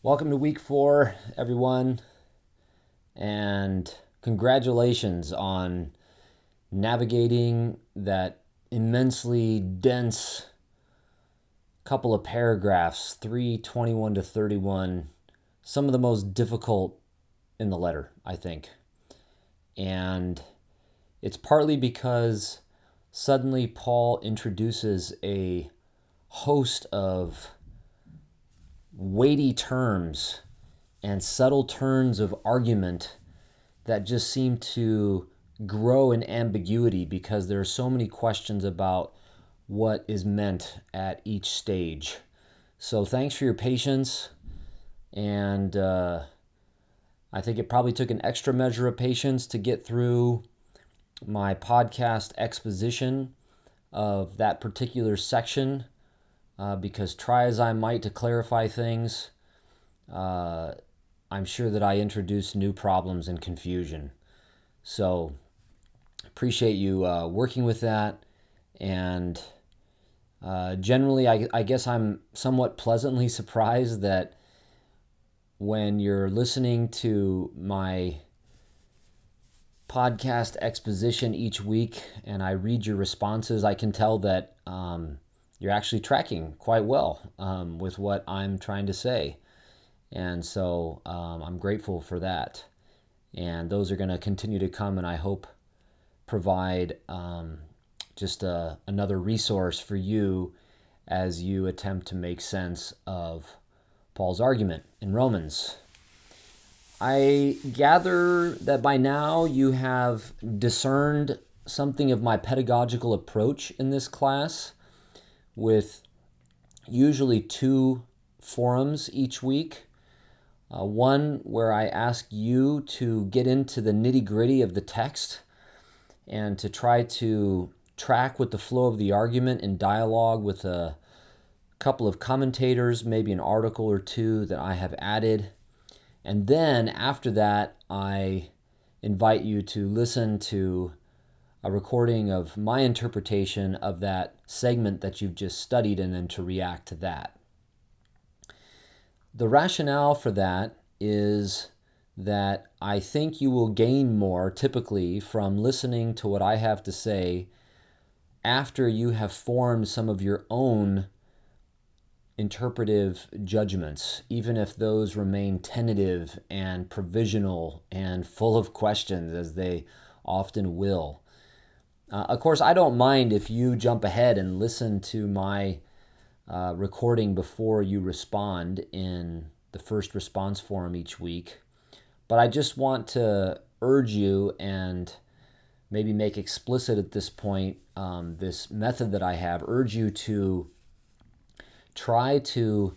Welcome to week 4, everyone, and congratulations on navigating that immensely dense couple of paragraphs, 321 to 31, some of the most difficult in the letter, I think. And it's partly because suddenly Paul introduces a host of weighty terms and subtle turns of argument that just seem to grow in ambiguity because there are so many questions about what is meant at each stage. So thanks for your patience, and I think it probably took an extra measure of patience to get through my podcast exposition of that particular section, because try as I might to clarify things, I'm sure that I introduced new problems and confusion. So appreciate you working with that. And generally, I guess I'm somewhat pleasantly surprised that when you're listening to my podcast exposition each week and I read your responses, I can tell that you're actually tracking quite well with what I'm trying to say. And so I'm grateful for that. And those are going to continue to come, and I hope provide just another resource for you as you attempt to make sense of Paul's argument in Romans. I gather that by now you have discerned something of my pedagogical approach in this class, with usually 2 forums each week. One where I ask you to get into the nitty-gritty of the text and to try to track with the flow of the argument in dialogue with a couple of commentators, maybe an article or 2 that I have added. And then after that, I invite you to listen to a recording of my interpretation of that segment that you've just studied and then to react to that. The rationale for that is that I think you will gain more typically from listening to what I have to say after you have formed some of your own interpretive judgments, even if those remain tentative and provisional and full of questions, as they often will. Of course, I don't mind if you jump ahead and listen to my recording before you respond in the first response forum each week. But I just want to urge you and maybe make explicit at this point this method that I have, urge you to try to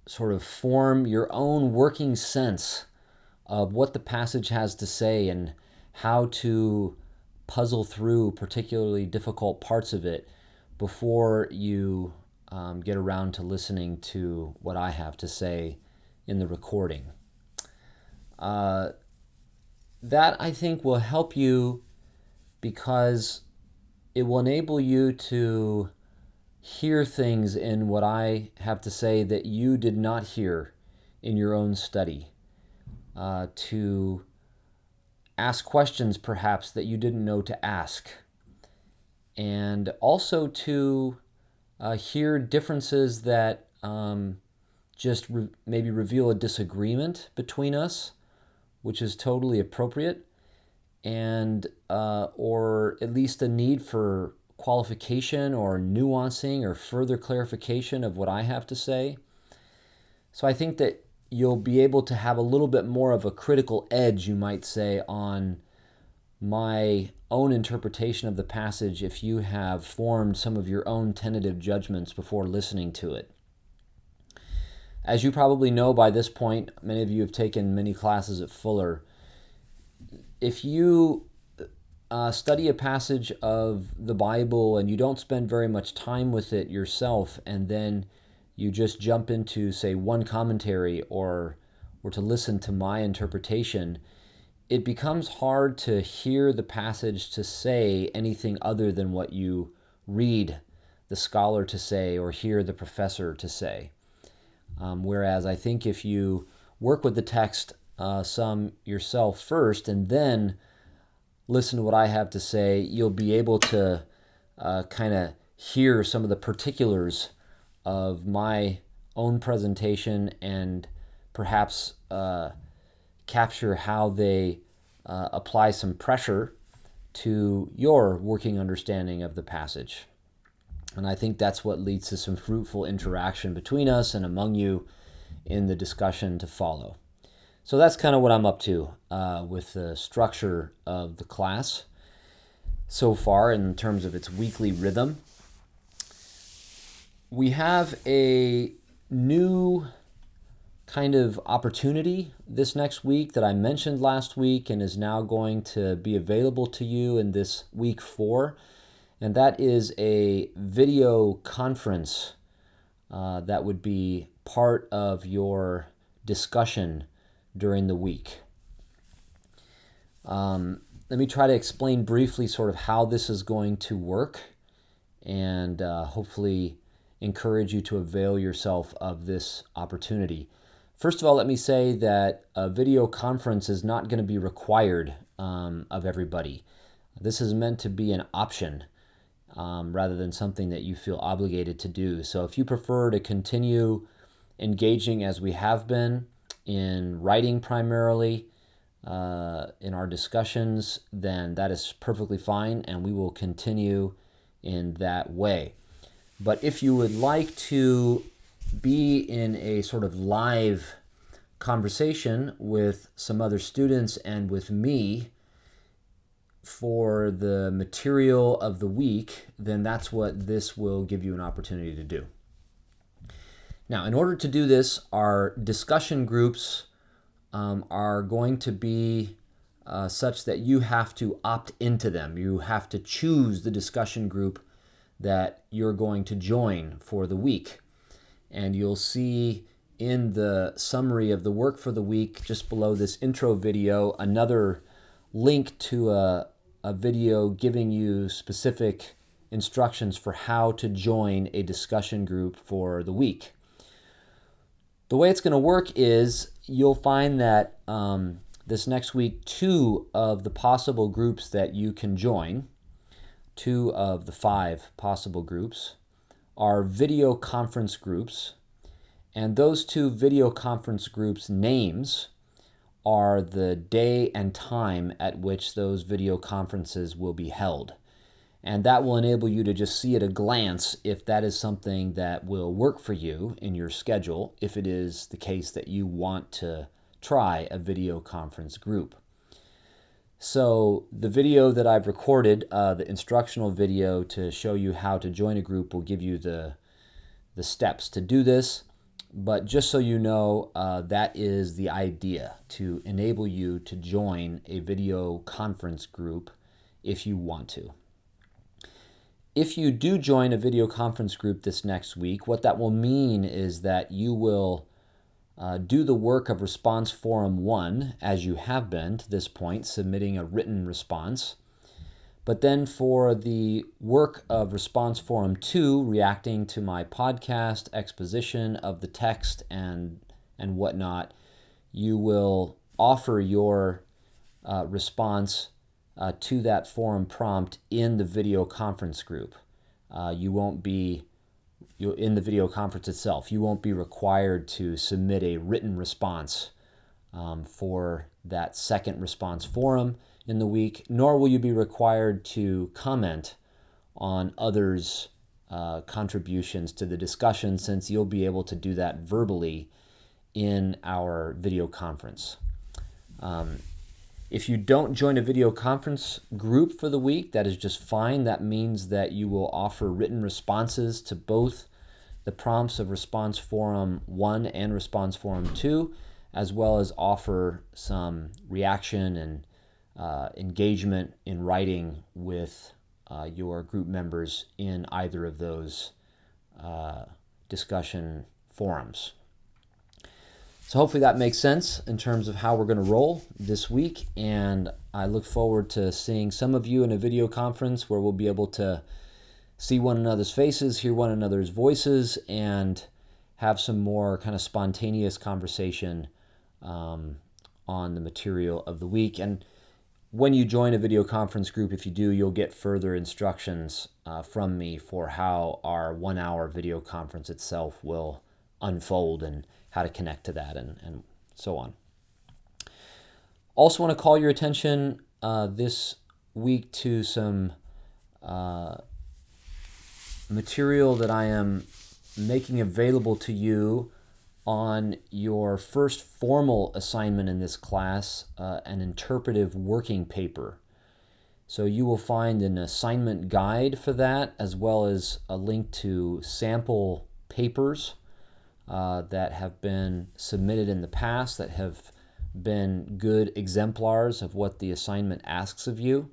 sort of form your own working sense of what the passage has to say and how to puzzle through particularly difficult parts of it before you get around to listening to what I have to say in the recording. That, I think, will help you because it will enable you to hear things in what I have to say that you did not hear in your own study, to ask questions perhaps that you didn't know to ask, and also to hear differences that just maybe reveal a disagreement between us, which is totally appropriate, and or at least a need for qualification or nuancing or further clarification of what I have to say. So I think that you'll be able to have a little bit more of a critical edge, you might say, on my own interpretation of the passage if you have formed some of your own tentative judgments before listening to it. As you probably know by this point, many of you have taken many classes at Fuller. If you study a passage of the Bible and you don't spend very much time with it yourself, and then you just jump into, say, one commentary or to listen to my interpretation, it becomes hard to hear the passage to say anything other than what you read the scholar to say or hear the professor to say. Whereas I think if you work with the text some yourself first and then listen to what I have to say, you'll be able to kind of hear some of the particulars of my own presentation and perhaps capture how they apply some pressure to your working understanding of the passage. And I think that's what leads to some fruitful interaction between us and among you in the discussion to follow. So that's kind of what I'm up to with the structure of the class so far in terms of its weekly rhythm. We have a new kind of opportunity this next week that I mentioned last week and is now going to be available to you in this week 4. And that is a video conference that would be part of your discussion during the week. Let me try to explain briefly sort of how this is going to work and hopefully encourage you to avail yourself of this opportunity. First of all, let me say that a video conference is not going to be required of everybody. This is meant to be an option rather than something that you feel obligated to do. So if you prefer to continue engaging as we have been in writing primarily in our discussions, then that is perfectly fine, and we will continue in that way. But if you would like to be in a sort of live conversation with some other students and with me for the material of the week, then that's what this will give you an opportunity to do. Now, in order to do this, our discussion groups are going to be such that you have to opt into them. You have to choose the discussion group that you're going to join for the week. And you'll see in the summary of the work for the week, just below this intro video, another link to a video giving you specific instructions for how to join a discussion group for the week. The way it's going to work is you'll find that this next week, 2 of the possible groups that you can join, 2 of the 5 possible groups, are video conference groups. And those 2 video conference groups' names are the day and time at which those video conferences will be held. And that will enable you to just see at a glance if that is something that will work for you in your schedule, if it is the case that you want to try a video conference group. So the video that I've recorded, the instructional video to show you how to join a group, will give you the steps to do this. But just so you know, that is the idea, to enable you to join a video conference group if you want to. If you do join a video conference group this next week, what that will mean is that you will do the work of Response Forum 1, as you have been to this point, submitting a written response. But then for the work of Response Forum 2, reacting to my podcast, exposition of the text and whatnot, you will offer your response to that forum prompt in the video conference group. You won't be in the video conference itself. You won't be required to submit a written response for that second response forum in the week, nor will you be required to comment on others' contributions to the discussion, since you'll be able to do that verbally in our video conference. If you don't join a video conference group for the week, that is just fine. That means that you will offer written responses to both the prompts of Response Forum 1 and Response Forum 2, as well as offer some reaction and engagement in writing with your group members in either of those discussion forums. So hopefully that makes sense in terms of how we're going to roll this week, and I look forward to seeing some of you in a video conference where we'll be able to see one another's faces, hear one another's voices, and have some more kind of spontaneous conversation on the material of the week. And when you join a video conference group, if you do, you'll get further instructions from me for how our 1 hour video conference itself will unfold and how to connect to that and so on. Also want to call your attention this week to some material that I am making available to you on your first formal assignment in this class, an interpretive working paper. So you will find an assignment guide for that, as well as a link to sample papers that have been submitted in the past that have been good exemplars of what the assignment asks of you.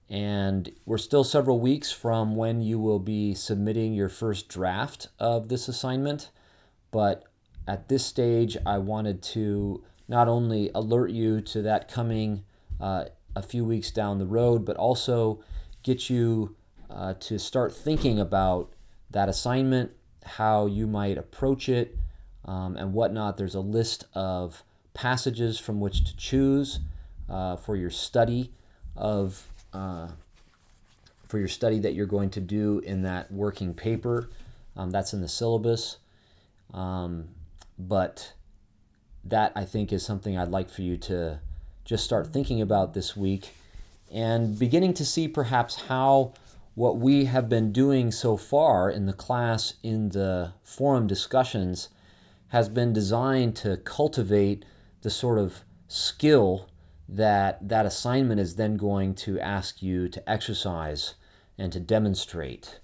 And we're still several weeks from when you will be submitting your first draft of this assignment. But at this stage, I wanted to not only alert you to that coming a few weeks down the road, but also get you to start thinking about that assignment, how you might approach it, and whatnot. There's a list of passages from which to choose for your study that you're going to do in that working paper. That's in the syllabus. But that, I think, is something I'd like for you to just start thinking about this week and beginning to see perhaps how what we have been doing so far in the class, in the forum discussions, has been designed to cultivate the sort of skill that that assignment is then going to ask you to exercise and to demonstrate.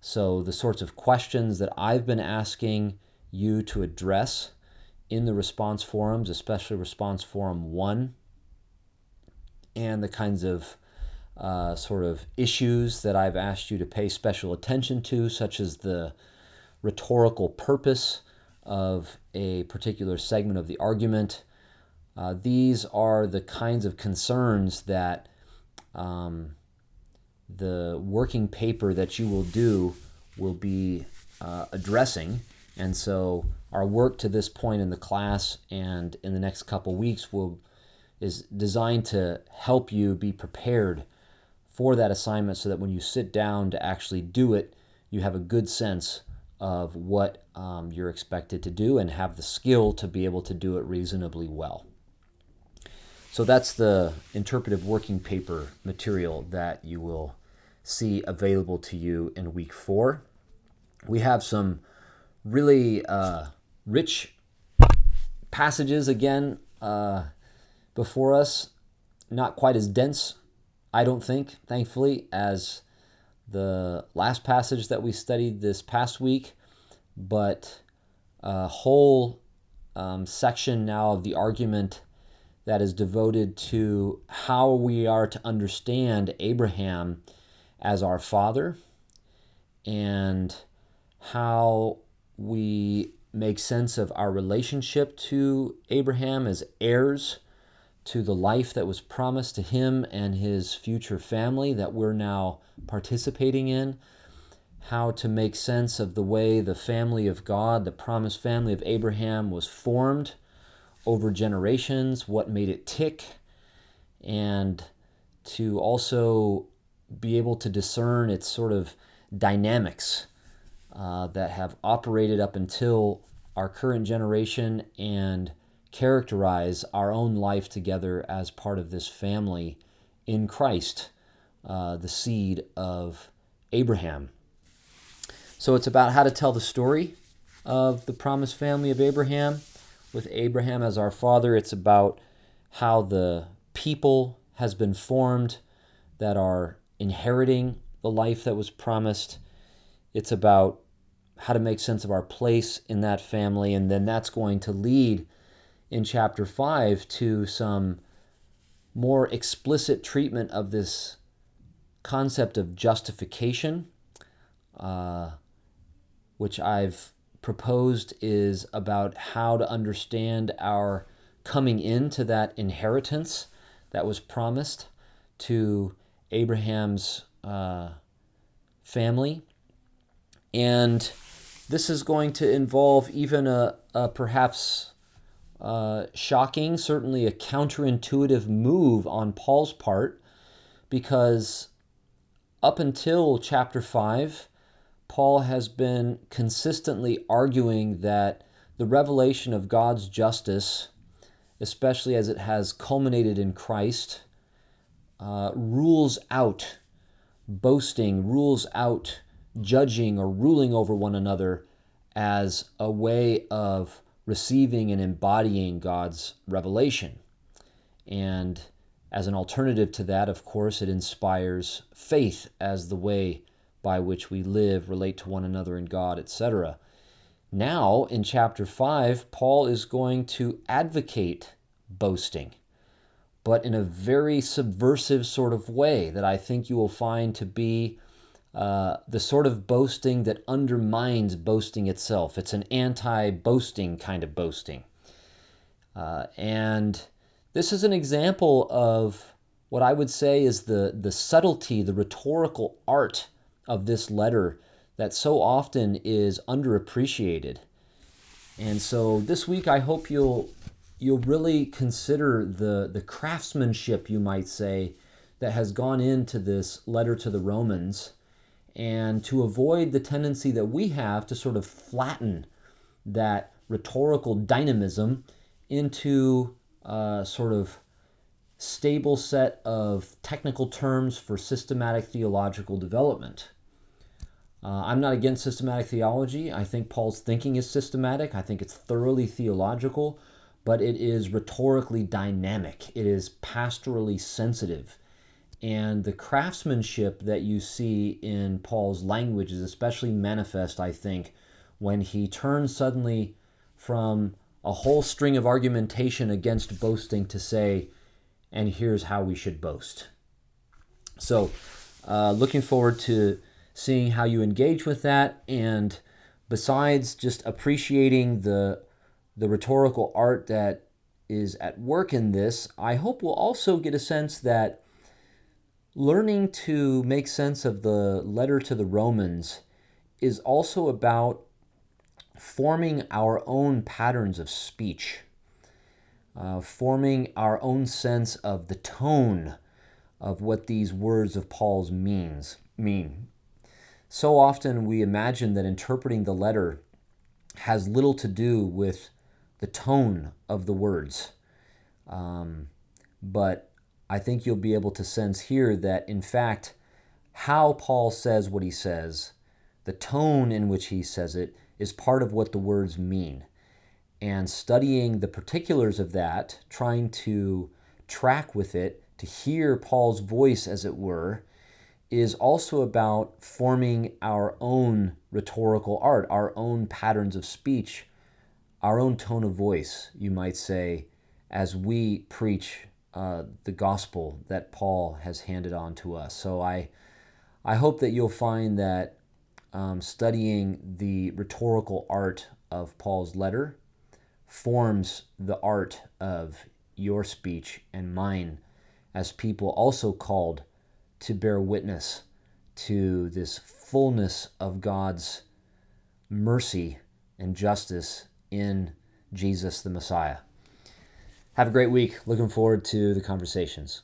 So the sorts of questions that I've been asking you to address in the response forums, especially response forum 1, and the kinds of sort of issues that I've asked you to pay special attention to, such as the rhetorical purpose of a particular segment of the argument. These are the kinds of concerns that the working paper that you will do will be addressing. And so our work to this point in the class and in the next couple weeks is designed to help you be prepared for that assignment so that when you sit down to actually do it, you have a good sense of what you're expected to do and have the skill to be able to do it reasonably well. So that's the interpretive working paper material that you will see available to you in week 4. We have some really rich passages again before us, not quite as dense, I don't think, thankfully, as the last passage that we studied this past week, but a whole section now of the argument that is devoted to how we are to understand Abraham as our father and how we make sense of our relationship to Abraham as heirs to the life that was promised to him and his future family that we're now participating in, how to make sense of the way the family of God, the promised family of Abraham, was formed over generations, what made it tick, and to also be able to discern its sort of dynamics that have operated up until our current generation and characterize our own life together as part of this family in Christ, the seed of Abraham. So it's about how to tell the story of the promised family of Abraham with Abraham as our father. It's about how the people has been formed that are inheriting the life that was promised. It's about how to make sense of our place in that family, and then that's going to lead in chapter 5 to some more explicit treatment of this concept of justification, which I've proposed is about how to understand our coming into that inheritance that was promised to Abraham's family. And This is going to involve even a perhaps shocking, certainly a counterintuitive move on Paul's part, because up until chapter 5, Paul has been consistently arguing that the revelation of God's justice, especially as it has culminated in Christ, rules out boasting, rules out judging or ruling over one another as a way of receiving and embodying God's revelation. And as an alternative to that, of course, it inspires faith as the way by which we live, relate to one another and God, etc. Now, in chapter 5, Paul is going to advocate boasting, but in a very subversive sort of way that I think you will find to be the sort of boasting that undermines boasting itself. It's an anti-boasting kind of boasting. And this is an example of what I would say is the subtlety, the rhetorical art of this letter that so often is underappreciated. And so this week I hope you'll really consider the craftsmanship, you might say, that has gone into this letter to the Romans, and to avoid the tendency that we have to sort of flatten that rhetorical dynamism into a sort of stable set of technical terms for systematic theological development. I'm not against systematic theology. I think Paul's thinking is systematic. I think it's thoroughly theological, but it is rhetorically dynamic. It is pastorally sensitive. And the craftsmanship that you see in Paul's language is especially manifest, I think, when he turns suddenly from a whole string of argumentation against boasting to say, and here's how we should boast. So, looking forward to seeing how you engage with that. And besides just appreciating the rhetorical art that is at work in this, I hope we'll also get a sense that learning to make sense of the letter to the Romans is also about forming our own patterns of speech, forming our own sense of the tone of what these words of Paul's mean. So often we imagine that interpreting the letter has little to do with the tone of the words. But I think you'll be able to sense here that, in fact, how Paul says what he says, the tone in which he says it, is part of what the words mean. And studying the particulars of that, trying to track with it, to hear Paul's voice, as it were, is also about forming our own rhetorical art, our own patterns of speech, our own tone of voice, you might say, as we preach the gospel that Paul has handed on to us. So I hope that you'll find that studying the rhetorical art of Paul's letter forms the art of your speech and mine as people also called to bear witness to this fullness of God's mercy and justice in Jesus the Messiah. Have a great week. Looking forward to the conversations.